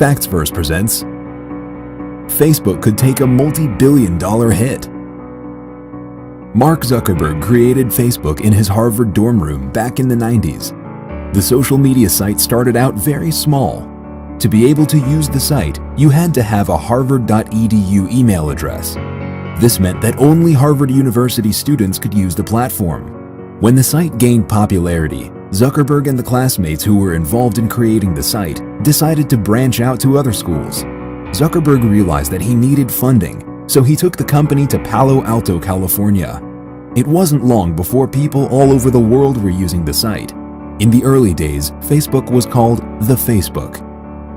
Facts Verse presents Facebook could take a multi-billion-dollar hit. Mark Zuckerberg created Facebook in his Harvard dorm room back in the 90s. The social media site started out very small. To be able to use the site, you had to have a harvard.edu email address. This meant that only Harvard University students could use the platform. When the site gained popularity, Zuckerberg and the classmates who were involved in creating the site decided to branch out to other schools. Zuckerberg realized that he needed funding, so he took the company to Palo Alto, California. It wasn't long before people all over the world were using the site. In the early days, Facebook was called the Facebook.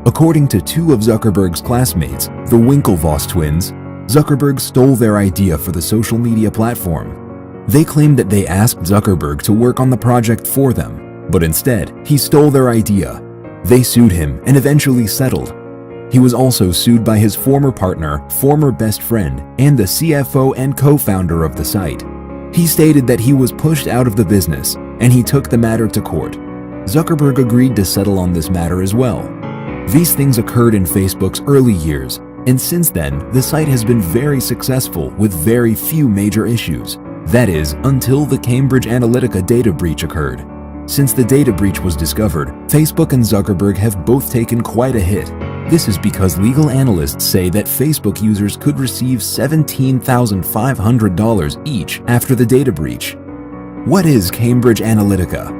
According to two of Zuckerberg's classmates, the Winklevoss twins, Zuckerberg stole their idea for the social media platform. They claimed that they asked Zuckerberg to work on the project for them, but instead, he stole their idea. They sued him and eventually settled. He was also sued by his former partner, former best friend, and the CFO and co-founder of the site. He stated that he was pushed out of the business, and he took the matter to court. Zuckerberg agreed to settle on this matter as well. These things occurred in Facebook's early years, and since then, the site has been very successful with very few major issues. That is, until the Cambridge Analytica data breach occurred. Since the data breach was discovered, Facebook and Zuckerberg have both taken quite a hit. This is because legal analysts say that Facebook users could receive $17,500 each after the data breach. What is Cambridge Analytica?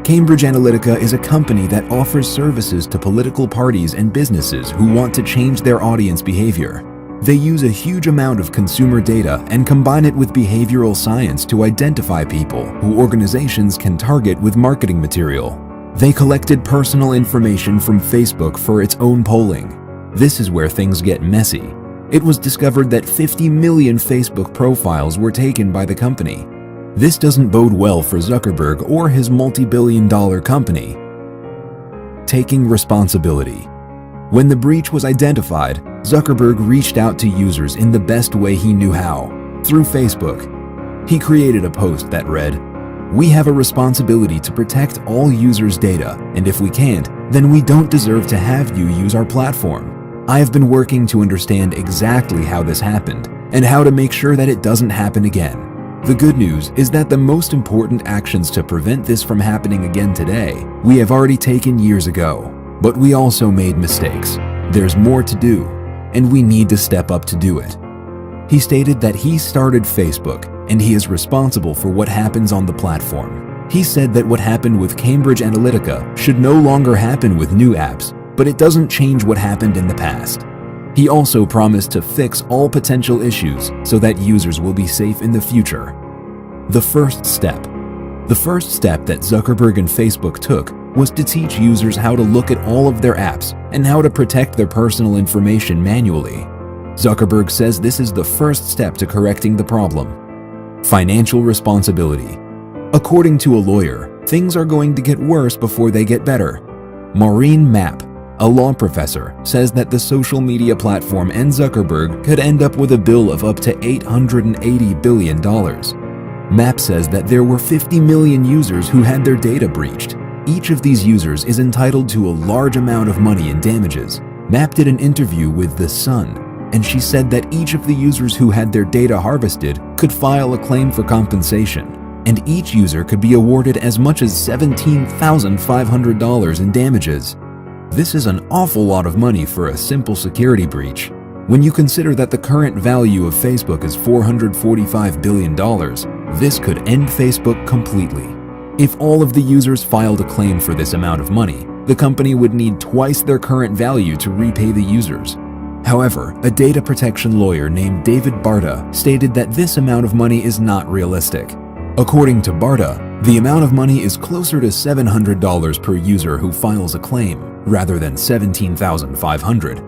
Cambridge Analytica is a company that offers services to political parties and businesses who want to change their audience behavior. They use a huge amount of consumer data and combine it with behavioral science to identify people who organizations can target with marketing material. They collected personal information from Facebook for its own polling. This is where things get messy. It was discovered that 50 million Facebook profiles were taken by the company. This doesn't bode well for Zuckerberg or his multi-billion-dollar company. Taking responsibility. When the breach was identified, Zuckerberg reached out to users in the best way he knew how, through Facebook. He created a post that read, "We have a responsibility to protect all users' data, and if we can't, then we don't deserve to have you use our platform. I have been working to understand exactly how this happened, and how to make sure that it doesn't happen again. The good news is that the most important actions to prevent this from happening again today, we have already taken years ago. But we also made mistakes. There's more to do, and we need to step up to do it." He stated that he started Facebook, and he is responsible for what happens on the platform. He said that what happened with Cambridge Analytica should no longer happen with new apps, but it doesn't change what happened in the past. He also promised to fix all potential issues so that users will be safe in the future. The first step. The first step that Zuckerberg and Facebook took was to teach users how to look at all of their apps and how to protect their personal information manually. Zuckerberg says this is the first step to correcting the problem. Financial responsibility. According to a lawyer, things are going to get worse before they get better. Maureen Mapp, a law professor, says that the social media platform and Zuckerberg could end up with a bill of up to $880 billion. Mapp says that there were 50 million users who had their data breached. Each of these users is entitled to a large amount of money in damages. Mapp did an interview with The Sun, and she said that each of the users who had their data harvested could file a claim for compensation, and each user could be awarded as much as $17,500 in damages. This is an awful lot of money for a simple security breach. When you consider that the current value of Facebook is $445 billion, this could end Facebook completely. If all of the users filed a claim for this amount of money, the company would need twice their current value to repay the users. However, a data protection lawyer named David Barta stated that this amount of money is not realistic. According to Barta, the amount of money is closer to $700 per user who files a claim, rather than $17,500.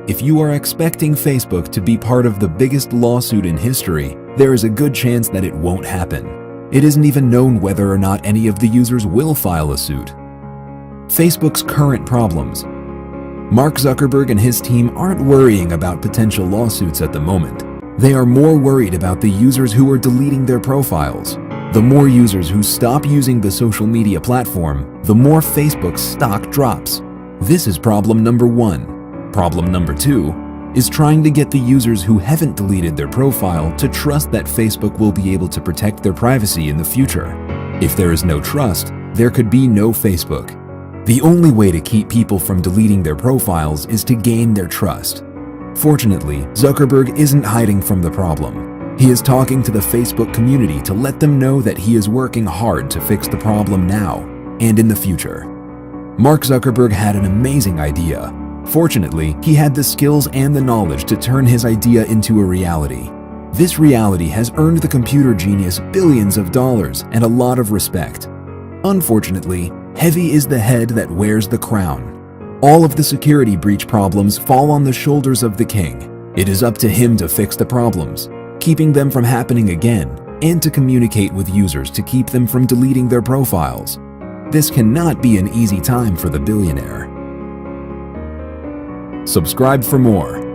If you are expecting Facebook to be part of the biggest lawsuit in history, there is a good chance that it won't happen. It isn't even known whether or not any of the users will file a suit. Facebook's current problems. Mark Zuckerberg and his team aren't worrying about potential lawsuits at the moment. They are more worried about the users who are deleting their profiles. The more users who stop using the social media platform, the more Facebook's stock drops. This is problem number one. Problem number 2 is trying to get the users who haven't deleted their profile to trust that Facebook will be able to protect their privacy in the future. If there is no trust, there could be no Facebook. The only way to keep people from deleting their profiles is to gain their trust. Fortunately, Zuckerberg isn't hiding from the problem. He is talking to the Facebook community to let them know that he is working hard to fix the problem now and in the future. Mark Zuckerberg had an amazing idea. Fortunately, he had the skills and the knowledge to turn his idea into a reality. This reality has earned the computer genius billions of dollars and a lot of respect. Unfortunately, heavy is the head that wears the crown. All of the security breach problems fall on the shoulders of the king. It is up to him to fix the problems, keeping them from happening again, and to communicate with users to keep them from deleting their profiles. This cannot be an easy time for the billionaire. Subscribe for more.